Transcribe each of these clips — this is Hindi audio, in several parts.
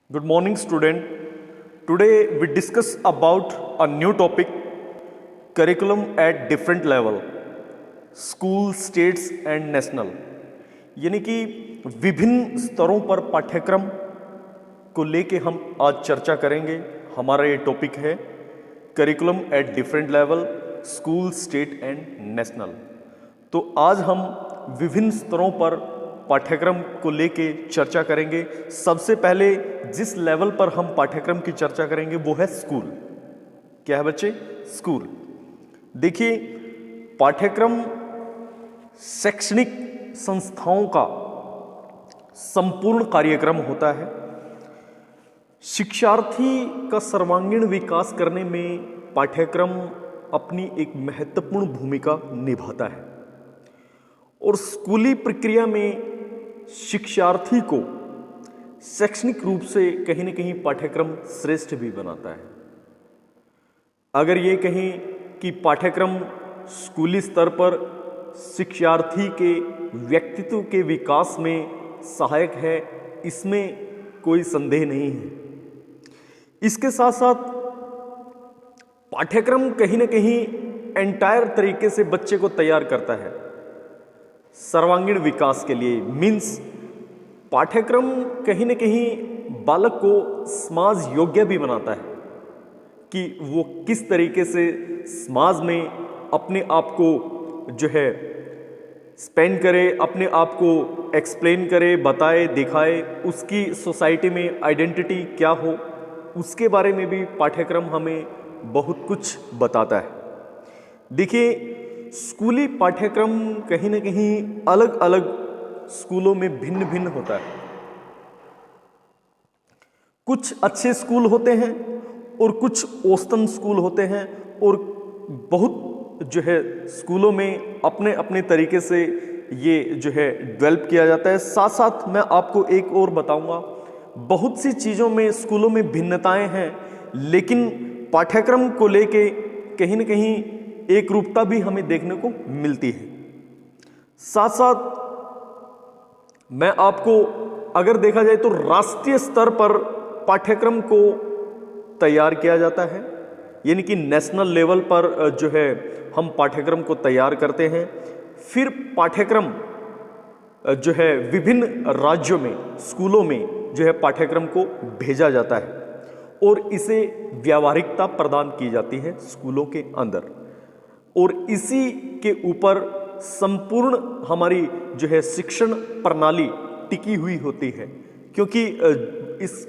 Good morning, student. Today we discuss about a new topic, curriculum at different level, school, states and national. यानी कि विभिन्न स्तरों पर पाठ्यक्रम को लेके हम आज चर्चा करेंगे। हमारा ये टॉपिक है curriculum at different level, school, state and national. तो आज हम विभिन्न स्तरों पर पाठ्यक्रम को लेके चर्चा करेंगे। सबसे पहले जिस लेवल पर हम पाठ्यक्रम की चर्चा करेंगे वो है स्कूल। क्या है बच्चे? स्कूल। देखिए, पाठ्यक्रम शैक्षणिक संस्थाओं का संपूर्ण कार्यक्रम होता है। शिक्षार्थी का सर्वांगीण विकास करने में पाठ्यक्रम अपनी एक महत्वपूर्ण भूमिका निभाता है और स्कूली प्रक्रिया में शिक्षार्थी को शैक्षणिक रूप से कहीं न कहीं पाठ्यक्रम श्रेष्ठ भी बनाता है। अगर ये कहें कि पाठ्यक्रम स्कूली स्तर पर शिक्षार्थी के व्यक्तित्व के विकास में सहायक है, इसमें कोई संदेह नहीं है। इसके साथ साथ पाठ्यक्रम कहीं न कहीं एंटायर तरीके से बच्चे को तैयार करता है सर्वांगीण विकास के लिए। मीन्स पाठ्यक्रम कहीं न कहीं बालक को समाज योग्य भी बनाता है कि वो किस तरीके से समाज में अपने आप को जो है स्पेंड करे, अपने आप को एक्सप्लेन करे, बताए, दिखाए, उसकी सोसाइटी में आइडेंटिटी क्या हो, उसके बारे में भी पाठ्यक्रम हमें बहुत कुछ बताता है। देखिए, स्कूली पाठ्यक्रम कहीं न कहीं अलग अलग स्कूलों में भिन्न भिन्न होता है। कुछ अच्छे स्कूल होते हैं और कुछ औसतन स्कूल होते हैं और बहुत जो है स्कूलों में अपने अपने तरीके से ये जो है डेवलप किया जाता है। साथ साथ मैं आपको एक और बताऊंगा, बहुत सी चीज़ों में स्कूलों में भिन्नताएं हैं, लेकिन पाठ्यक्रम को लेके कहीं न कहीं एक रूपता भी हमें देखने को मिलती है। साथ साथ मैं आपको अगर देखा जाए तो राष्ट्रीय स्तर पर पाठ्यक्रम को तैयार किया जाता है, यानी कि नेशनल लेवल पर जो है हम पाठ्यक्रम को तैयार करते हैं। फिर पाठ्यक्रम जो है विभिन्न राज्यों में स्कूलों में जो है पाठ्यक्रम को भेजा जाता है और इसे व्यावहारिकता प्रदान की जाती है स्कूलों के अंदर, और इसी के ऊपर संपूर्ण हमारी जो है शिक्षण प्रणाली टिकी हुई होती है। क्योंकि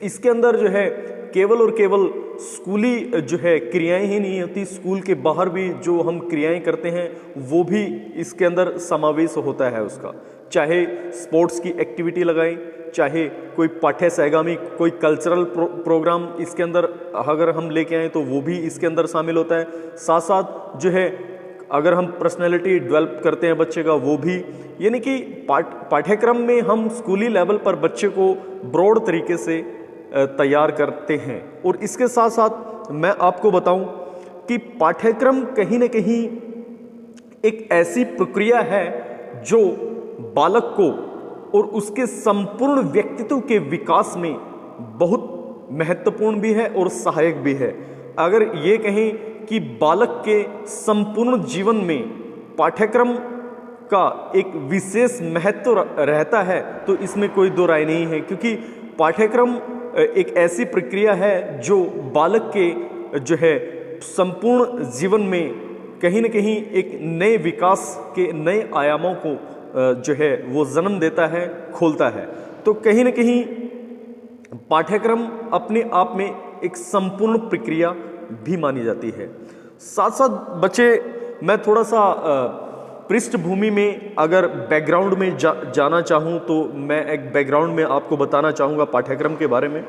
इसके अंदर जो है केवल और केवल स्कूली जो है क्रियाएं ही नहीं होती, स्कूल के बाहर भी जो हम क्रियाएं करते हैं वो भी इसके अंदर समावेश होता है उसका। चाहे स्पोर्ट्स की एक्टिविटी लगाएं, चाहे कोई पाठ्य सहगामी कोई कल्चरल प्रोग्राम इसके अंदर अगर हम लेके आए तो वो भी इसके अंदर शामिल होता है। साथ साथ जो है अगर हम पर्सनैलिटी डेवलप करते हैं बच्चे का, वो भी, यानी कि पाठ्यक्रम में हम स्कूली लेवल पर बच्चे को ब्रॉड तरीके से तैयार करते हैं। और इसके साथ साथ मैं आपको बताऊं कि पाठ्यक्रम कहीं न कहीं एक ऐसी प्रक्रिया है जो बालक को और उसके संपूर्ण व्यक्तित्व के विकास में बहुत महत्वपूर्ण भी है और सहायक भी है। अगर ये कहें कि बालक के संपूर्ण जीवन में पाठ्यक्रम का एक विशेष महत्व रहता है तो इसमें कोई दो राय नहीं है, क्योंकि पाठ्यक्रम एक ऐसी प्रक्रिया है जो बालक के जो है संपूर्ण जीवन में कहीं न कहीं एक नए विकास के नए आयामों को जो है वो जन्म देता है, खोलता है। तो कहीं न कहीं पाठ्यक्रम अपने आप में एक संपूर्ण प्रक्रिया भी मानी जाती है। साथ साथ बच्चे, मैं थोड़ा सा पृष्ठभूमि में अगर बैकग्राउंड में जाना चाहूँ तो मैं एक बैकग्राउंड में आपको बताना चाहूँगा पाठ्यक्रम के बारे में।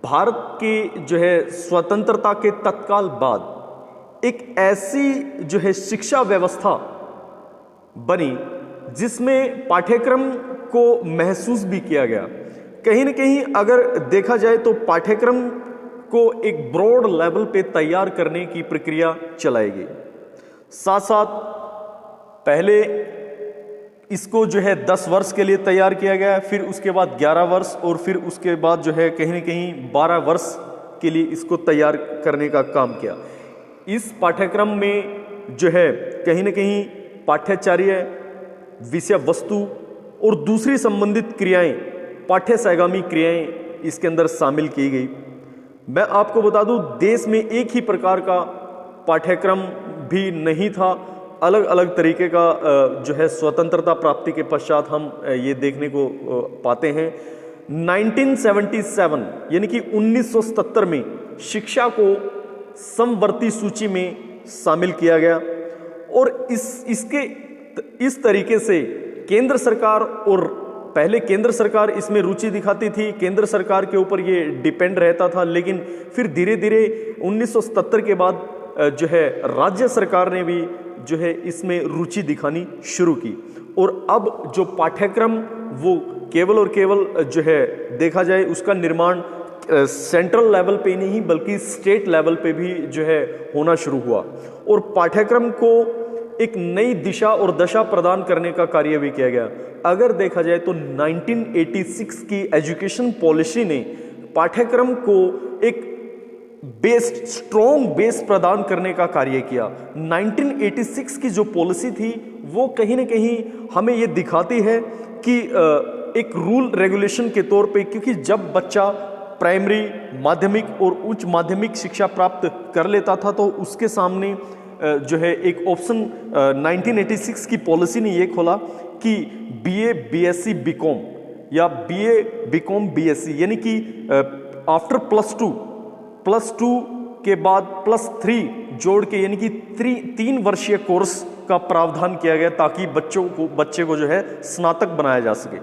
भारत की जो है स्वतंत्रता के तत्काल बाद एक ऐसी जो है शिक्षा व्यवस्था बनी जिसमें पाठ्यक्रम को महसूस भी किया गया। कहीं न कहीं अगर देखा जाए तो पाठ्यक्रम को एक ब्रॉड लेवल पे तैयार करने की प्रक्रिया चलाई गई। साथ साथ पहले इसको जो है 10 वर्ष के लिए तैयार किया गया, फिर उसके बाद 11 वर्ष और फिर उसके बाद जो है कहीं न कहीं 12 वर्ष के लिए इसको तैयार करने का काम किया। इस पाठ्यक्रम में जो है कहीं न कहीं पाठ्याचार्य, विषय वस्तु और दूसरी संबंधित क्रियाएं, पाठ्य सहगामी क्रियाएं इसके अंदर शामिल की गई। मैं आपको बता दूं, देश में एक ही प्रकार का पाठ्यक्रम भी नहीं था, अलग अलग तरीके का जो है स्वतंत्रता प्राप्ति के पश्चात हम ये देखने को पाते हैं। 1977 यानी कि 1977 में शिक्षा को समवर्ती सूची में शामिल किया गया और इस तरीके से केंद्र सरकार, और पहले केंद्र सरकार इसमें रुचि दिखाती थी, केंद्र सरकार के ऊपर ये डिपेंड रहता था, लेकिन फिर धीरे धीरे 1977 के बाद जो है राज्य सरकार ने भी जो है इसमें रुचि दिखानी शुरू की। और अब जो पाठ्यक्रम वो केवल और केवल जो है देखा जाए उसका निर्माण सेंट्रल लेवल पे नहीं बल्कि स्टेट लेवल पे भी जो है होना शुरू हुआ और पाठ्यक्रम को एक नई दिशा और दशा प्रदान करने का कार्य भी किया गया। अगर देखा जाए तो 1986 की एजुकेशन पॉलिसी ने पाठ्यक्रम को एक स्ट्रॉन्ग बेस प्रदान करने का कार्य किया। 1986 की जो पॉलिसी थी वो कहीं ना कहीं हमें ये दिखाती है कि एक रूल रेगुलेशन के तौर पे, क्योंकि जब बच्चा प्राइमरी, माध्यमिक और उच्च माध्यमिक शिक्षा प्राप्त कर लेता था तो उसके सामने जो है एक ऑप्शन 1986 की पॉलिसी ने ये खोला कि बीए, बीएससी, बीकॉम या बीए, बीकॉम, बीएससी यानी कि आफ्टर प्लस टू के बाद +3 जोड़ के यानी कि 3 वर्षीय कोर्स का प्रावधान किया गया ताकि बच्चे को जो है स्नातक बनाया जा सके।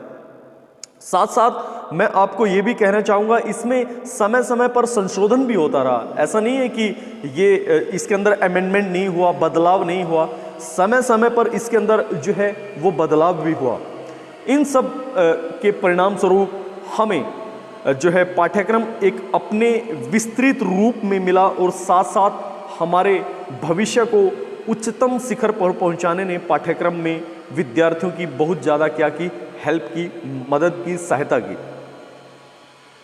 साथ साथ मैं आपको ये भी कहना चाहूँगा, इसमें समय समय पर संशोधन भी होता रहा। ऐसा नहीं है कि ये इसके अंदर अमेंडमेंट नहीं हुआ, बदलाव नहीं हुआ, समय समय पर इसके अंदर जो है वो बदलाव भी हुआ। इन सब के परिणाम स्वरूप हमें जो है पाठ्यक्रम एक अपने विस्तृत रूप में मिला और साथ साथ हमारे भविष्य को उच्चतम शिखर पर पहुंचाने ने पाठ्यक्रम में विद्यार्थियों की बहुत ज़्यादा क्या की, हेल्प की, मदद की, सहायता की।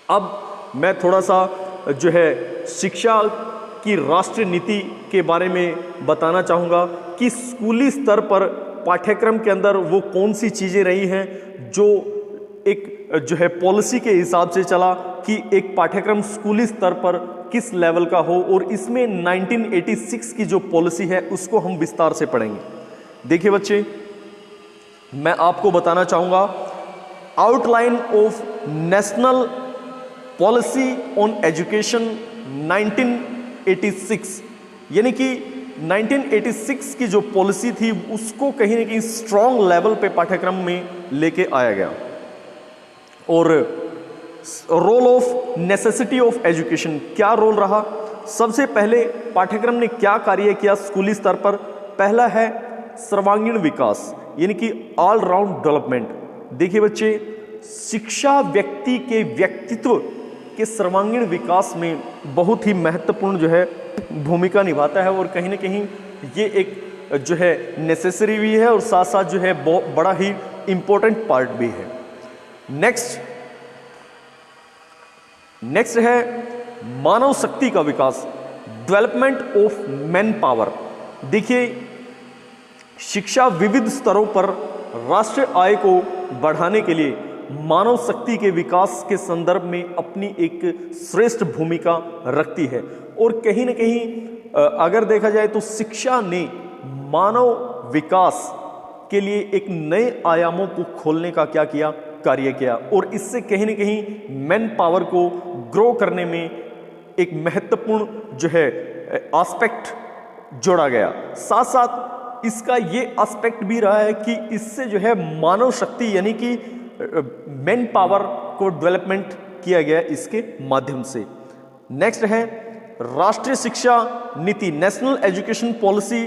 अब मैं थोड़ा सा जो है शिक्षा की राष्ट्रीय नीति के बारे में बताना चाहूँगा कि स्कूली स्तर पर पाठ्यक्रम के अंदर वो कौन सी चीज़ें रही हैं जो एक जो है पॉलिसी के हिसाब से चला कि एक पाठ्यक्रम स्कूली स्तर पर किस लेवल का हो, और इसमें 1986 की जो पॉलिसी है उसको हम विस्तार से पढ़ेंगे। देखिए बच्चे, मैं आपको बताना चाहूँगा outline of national policy on education 1986, यानी कि 1986 की जो पॉलिसी थी उसको कहीं ना कहीं स्ट्रॉन्ग लेवल पे पाठ्यक्रम में लेके आया गया। और role of necessity of education, क्या रोल रहा? सबसे पहले पाठ्यक्रम ने क्या कार्य किया स्कूली स्तर पर? पहला है सर्वांगीण विकास, यानी कि ऑल राउंड डेवलपमेंट। देखिए बच्चे, शिक्षा व्यक्ति के व्यक्तित्व के सर्वांगीण विकास में बहुत ही महत्वपूर्ण जो है भूमिका निभाता है और कहीं ना कहीं ये एक जो है नेसेसरी भी है और साथ साथ जो है बहुत बड़ा ही इंपॉर्टेंट पार्ट भी है। नेक्स्ट है मानव शक्ति का विकास, डेवलपमेंट ऑफ मैन पावर। देखिए, शिक्षा विविध स्तरों पर राष्ट्रीय आय को बढ़ाने के लिए मानव शक्ति के विकास के संदर्भ में अपनी एक श्रेष्ठ भूमिका रखती है और कहीं न कहीं अगर देखा जाए तो शिक्षा ने मानव विकास के लिए एक नए आयामों को खोलने का क्या किया, कार्य किया, और इससे कहीं न कहीं मैन पावर को ग्रो करने में एक महत्वपूर्ण जो है एस्पेक्ट जोड़ा गया। साथ साथ इसका ये एस्पेक्ट भी रहा है कि इससे जो है मानव शक्ति यानी कि मैन पावर को डेवलपमेंट किया गया इसके माध्यम से। नेक्स्ट है राष्ट्रीय शिक्षा नीति, नेशनल एजुकेशन पॉलिसी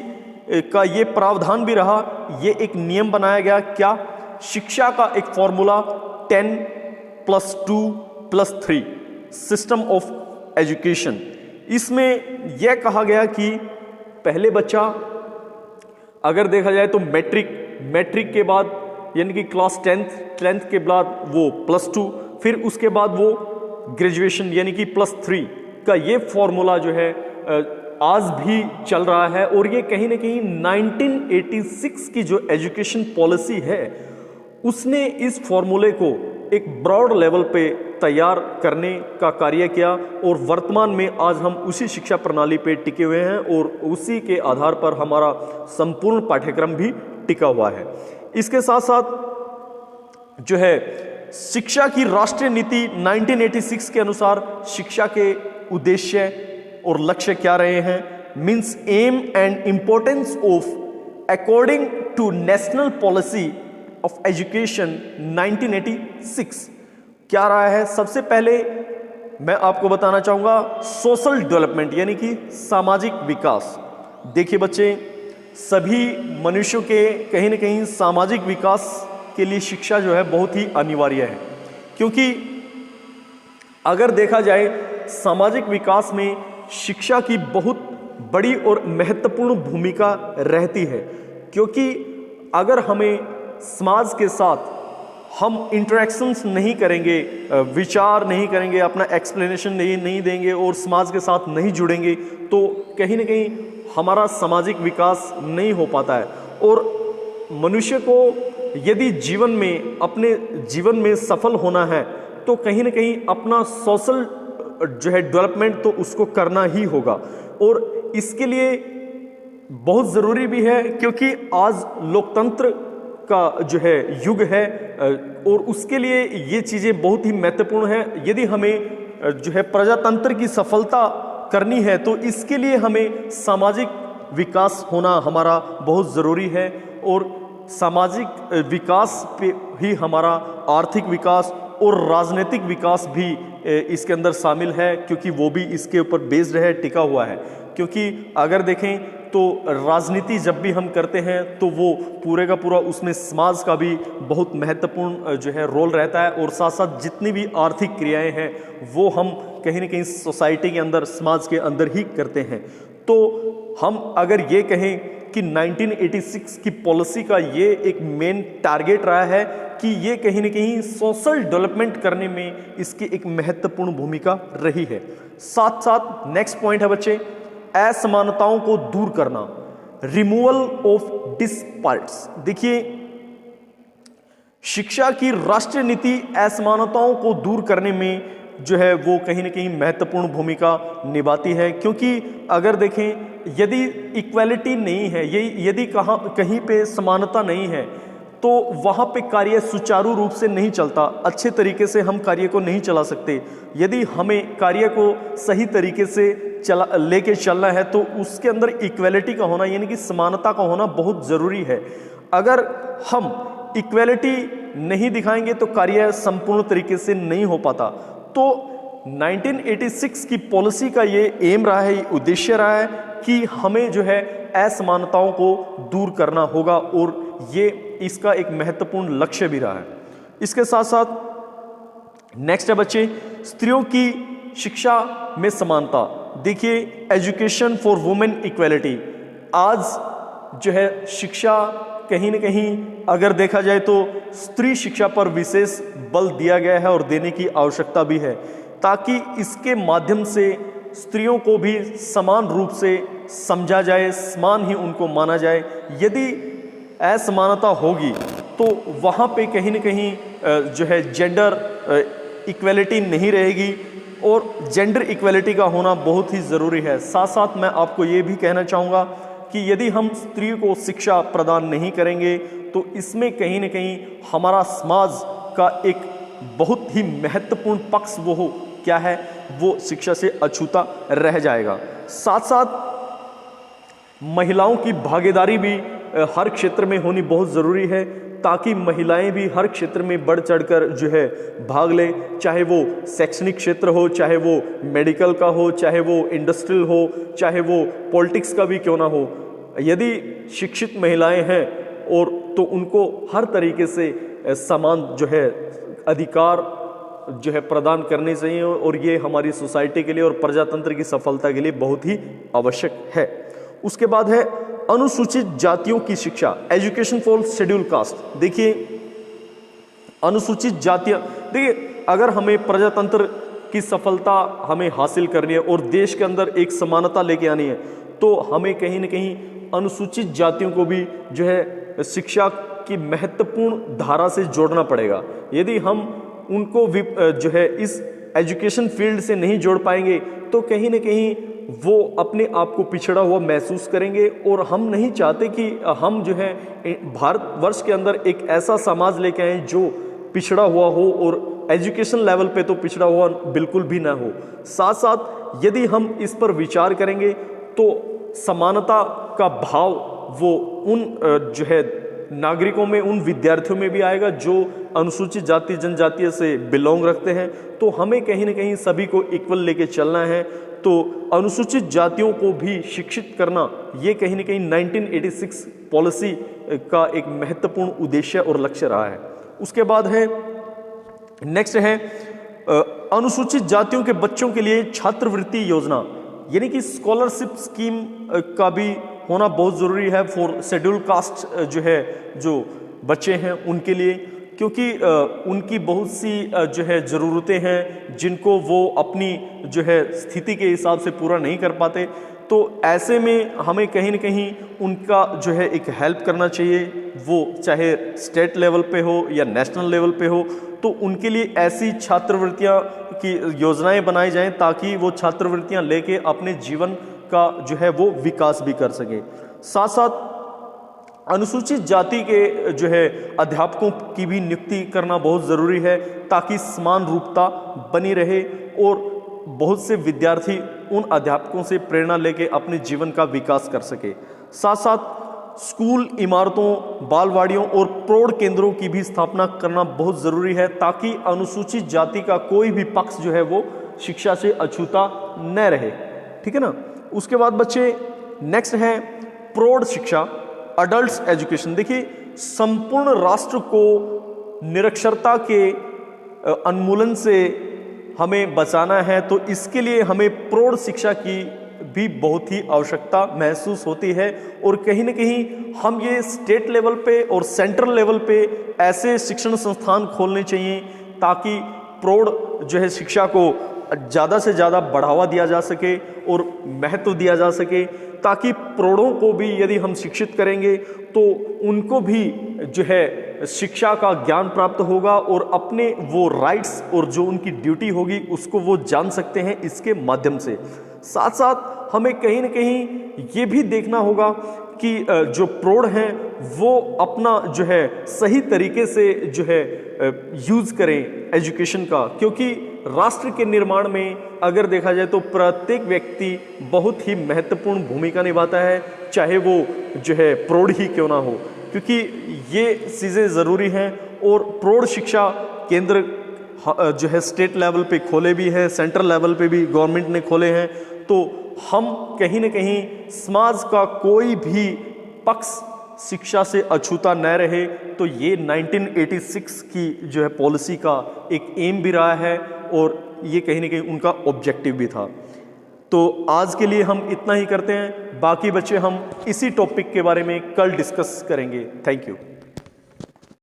का ये प्रावधान भी रहा, ये एक नियम बनाया गया, क्या? शिक्षा का एक फॉर्मूला 10+2+3 सिस्टम ऑफ एजुकेशन। इसमें यह कहा गया कि पहले बच्चा अगर देखा जाए तो मैट्रिक के बाद यानी कि क्लास 10th के बाद वो +2, फिर उसके बाद वो ग्रेजुएशन यानी कि +3 का ये फॉर्मूला जो है आज भी चल रहा है। और ये कहीं ना कहीं 1986 की जो एजुकेशन पॉलिसी है उसने इस फॉर्मूले को एक ब्रॉड लेवल पे तैयार करने का कार्य किया, और वर्तमान में आज हम उसी शिक्षा प्रणाली पे टिके हुए हैं और उसी के आधार पर हमारा संपूर्ण पाठ्यक्रम भी टिका हुआ है। इसके साथ साथ जो है शिक्षा की राष्ट्रीय नीति 1986 के अनुसार शिक्षा के उद्देश्य और लक्ष्य क्या रहे हैं, means aim and importance of according to national policy of education 1986 क्या रहा है। सबसे पहले मैं आपको बताना चाहूंगा सोशल डेवलपमेंट यानी कि सामाजिक विकास। देखिए बच्चे, सभी मनुष्यों के कहीं ना कहीं सामाजिक विकास के लिए शिक्षा जो है बहुत ही अनिवार्य है, क्योंकि अगर देखा जाए सामाजिक विकास में शिक्षा की बहुत बड़ी और महत्वपूर्ण भूमिका रहती है। क्योंकि अगर हमें समाज के साथ हम इंटरेक्शंस नहीं करेंगे, विचार नहीं करेंगे, अपना एक्सप्लेनेशन नहीं देंगे और समाज के साथ नहीं जुड़ेंगे, तो कहीं ना कहीं हमारा सामाजिक विकास नहीं हो पाता है। और मनुष्य को यदि जीवन में अपने जीवन में सफल होना है तो कहीं ना कहीं अपना सोशल जो है डेवलपमेंट तो उसको करना ही होगा, और इसके लिए बहुत ज़रूरी भी है क्योंकि आज लोकतंत्र का जो है युग है, और उसके लिए ये चीज़ें बहुत ही महत्वपूर्ण हैं। यदि हमें जो है प्रजातंत्र की सफलता करनी है तो इसके लिए हमें सामाजिक विकास होना हमारा बहुत ज़रूरी है, और सामाजिक विकास पे ही हमारा आर्थिक विकास और राजनीतिक विकास भी इसके अंदर शामिल है, क्योंकि वो भी इसके ऊपर बेस्ड है, टिका हुआ है। क्योंकि अगर देखें तो राजनीति जब भी हम करते हैं तो वो पूरे का पूरा उसमें समाज का भी बहुत महत्वपूर्ण जो है रोल रहता है, और साथ साथ जितनी भी आर्थिक क्रियाएं हैं वो हम कहीं ना कहीं सोसाइटी के अंदर, समाज के अंदर ही करते हैं। तो हम अगर ये कहें कि 1986 की पॉलिसी का ये एक मेन टारगेट रहा है कि ये कहीं ना कहीं सोशल डेवलपमेंट करने में इसकी एक महत्वपूर्ण भूमिका रही है। साथ साथ नेक्स्ट पॉइंट है बच्चे, असमानताओं को दूर करना, रिमूवल ऑफ डिस्पैरिटीज। देखिए, शिक्षा की राष्ट्रीय नीति असमानताओं को दूर करने में जो है वो कहीं ना कहीं महत्वपूर्ण भूमिका निभाती है। क्योंकि अगर देखें यदि इक्वालिटी नहीं है, यदि कहीं पे समानता नहीं है तो वहाँ पे कार्य सुचारू रूप से नहीं चलता, अच्छे तरीके से हम कार्य को नहीं चला सकते। यदि हमें कार्य को सही तरीके से लेके चलना है तो उसके अंदर इक्वालिटी का होना यानी कि समानता का होना बहुत ज़रूरी है। अगर हम इक्वालिटी नहीं दिखाएंगे तो कार्य संपूर्ण तरीके से नहीं हो पाता। तो 1986 की पॉलिसी का ये एम रहा है, ये उद्देश्य रहा है कि हमें जो है असमानताओं को दूर करना होगा, और ये इसका एक महत्वपूर्ण लक्ष्य भी रहा है। इसके साथ साथ नेक्स्ट है बच्चे, स्त्रियों की शिक्षा में समानता। देखिए, एजुकेशन फॉर वुमेन इक्वालिटी। आज जो है शिक्षा कहीं न कहीं अगर देखा जाए तो स्त्री शिक्षा पर विशेष बल दिया गया है और देने की आवश्यकता भी है, ताकि इसके माध्यम से स्त्रियों को भी समान रूप से समझा जाए, समान ही उनको माना जाए। यदि असमानता होगी तो वहाँ पे कहीं न कहीं जो है जेंडर इक्वलिटी नहीं रहेगी, और जेंडर इक्वलिटी का होना बहुत ही ज़रूरी है। साथ साथ मैं आपको ये भी कहना चाहूँगा कि यदि हम स्त्री को शिक्षा प्रदान नहीं करेंगे तो इसमें कहीं न कहीं हमारा समाज का एक बहुत ही महत्वपूर्ण पक्ष वो हो क्या है, वो शिक्षा से अछूता रह जाएगा। साथ साथ महिलाओं की भागीदारी भी हर क्षेत्र में होनी बहुत ज़रूरी है, ताकि महिलाएं भी हर क्षेत्र में बढ़ चढ़कर जो है भाग ले, चाहे वो शैक्षणिक क्षेत्र हो, चाहे वो मेडिकल का हो, चाहे वो इंडस्ट्रियल हो, चाहे वो पॉलिटिक्स का भी क्यों ना हो। यदि शिक्षित महिलाएं हैं और तो उनको हर तरीके से समान जो है अधिकार जो है प्रदान करने चाहिए, और ये हमारी सोसाइटी के लिए और प्रजातंत्र की सफलता के लिए बहुत ही आवश्यक है। उसके बाद है अनुसूचित जातियों की शिक्षा, एजुकेशन फॉर शेड्यूल कास्ट। देखिए, अनुसूचित जातियां, देखिए अगर हमें प्रजातंत्र की सफलता हमें हासिल करनी है और देश के अंदर एक समानता लेके आनी है, तो हमें कहीं ना कहीं अनुसूचित जातियों को भी जो है शिक्षा की महत्वपूर्ण धारा से जोड़ना पड़ेगा। यदि हम उनको जो है इस एजुकेशन फील्ड से नहीं जोड़ पाएंगे तो कहीं ना कहीं वो अपने आप को पिछड़ा हुआ महसूस करेंगे। और हम नहीं चाहते कि हम जो है भारतवर्ष के अंदर एक ऐसा समाज लेके आए जो पिछड़ा हुआ हो, और एजुकेशन लेवल पे तो पिछड़ा हुआ बिल्कुल भी ना हो। साथ साथ यदि हम इस पर विचार करेंगे तो समानता का भाव वो उन जो है नागरिकों में, उन विद्यार्थियों में भी आएगा जो अनुसूचित जाति जनजातीय से बिलोंग रखते हैं। तो हमें कहीं ना कहीं सभी को इक्वल लेके चलना है। तो अनुसूचित जातियों को भी शिक्षित करना ये कहीं ना कहीं 1986 पॉलिसी का एक महत्वपूर्ण उद्देश्य और लक्ष्य रहा है। उसके बाद है नेक्स्ट है अनुसूचित जातियों के बच्चों के लिए छात्रवृत्ति योजना, यानी कि स्कॉलरशिप स्कीम का भी होना बहुत ज़रूरी है फॉर शेड्यूल कास्ट जो है, जो बच्चे हैं उनके लिए, क्योंकि उनकी बहुत सी जो है ज़रूरतें हैं जिनको वो अपनी जो है स्थिति के हिसाब से पूरा नहीं कर पाते। तो ऐसे में हमें कहीं ना कहीं उनका जो है एक हेल्प करना चाहिए, वो चाहे स्टेट लेवल पे हो या नेशनल लेवल पे हो। तो उनके लिए ऐसी छात्रवृत्तियां की योजनाएं बनाई जाएं ताकि वो छात्रवृत्तियां लेके अपने जीवन का जो है वो विकास भी कर सके। साथ साथ अनुसूचित जाति के जो है अध्यापकों की भी नियुक्ति करना बहुत ज़रूरी है ताकि समान रूपता बनी रहे और बहुत से विद्यार्थी उन अध्यापकों से प्रेरणा लेके अपने जीवन का विकास कर सके। साथ साथ स्कूल इमारतों, बालवाड़ियों और प्रौढ़ केंद्रों की भी स्थापना करना बहुत ज़रूरी है ताकि अनुसूचित जाति का कोई भी पक्ष जो है वो शिक्षा से अछूता न रहे। ठीक है ना। उसके बाद बच्चे नेक्स्ट है प्रौढ़ शिक्षा, अडल्ट्स एजुकेशन। देखिए संपूर्ण राष्ट्र को निरक्षरता के उन्मूलन से हमें बचाना है, तो इसके लिए हमें प्रौढ़ शिक्षा की भी बहुत ही आवश्यकता महसूस होती है। और कहीं ना कहीं हम ये स्टेट लेवल पे और सेंट्रल लेवल पे ऐसे शिक्षण संस्थान खोलने चाहिए ताकि प्रौढ़ जो है शिक्षा को ज़्यादा से ज़्यादा बढ़ावा दिया जा सके और महत्व दिया जा सके, ताकि प्रौढ़ों को भी यदि हम शिक्षित करेंगे तो उनको भी जो है शिक्षा का ज्ञान प्राप्त होगा और अपने वो राइट्स और जो उनकी ड्यूटी होगी उसको वो जान सकते हैं इसके माध्यम से। साथ साथ हमें कहीं ना कहीं ये भी देखना होगा कि जो प्रौढ़ हैं वो अपना जो है सही तरीके से जो है यूज़ करें एजुकेशन का, क्योंकि राष्ट्र के निर्माण में अगर देखा जाए तो प्रत्येक व्यक्ति बहुत ही महत्वपूर्ण भूमिका निभाता है, चाहे वो जो है प्रौढ़ ही क्यों ना हो, क्योंकि ये चीज़ें ज़रूरी हैं। और प्रौढ़ शिक्षा केंद्र जो है स्टेट लेवल पे खोले भी हैं, सेंट्रल लेवल पे भी गवर्नमेंट ने खोले हैं। तो हम कहीं ना कहीं समाज का कोई भी पक्ष शिक्षा से अछूता न रहे, तो ये 1986 की जो है पॉलिसी का एक एम भी रहा है और ये कहीं ना कहीं उनका ऑब्जेक्टिव भी था। तो आज के लिए हम इतना ही करते हैं, बाकी बच्चे हम इसी टॉपिक के बारे में कल डिस्कस करेंगे। Thank you.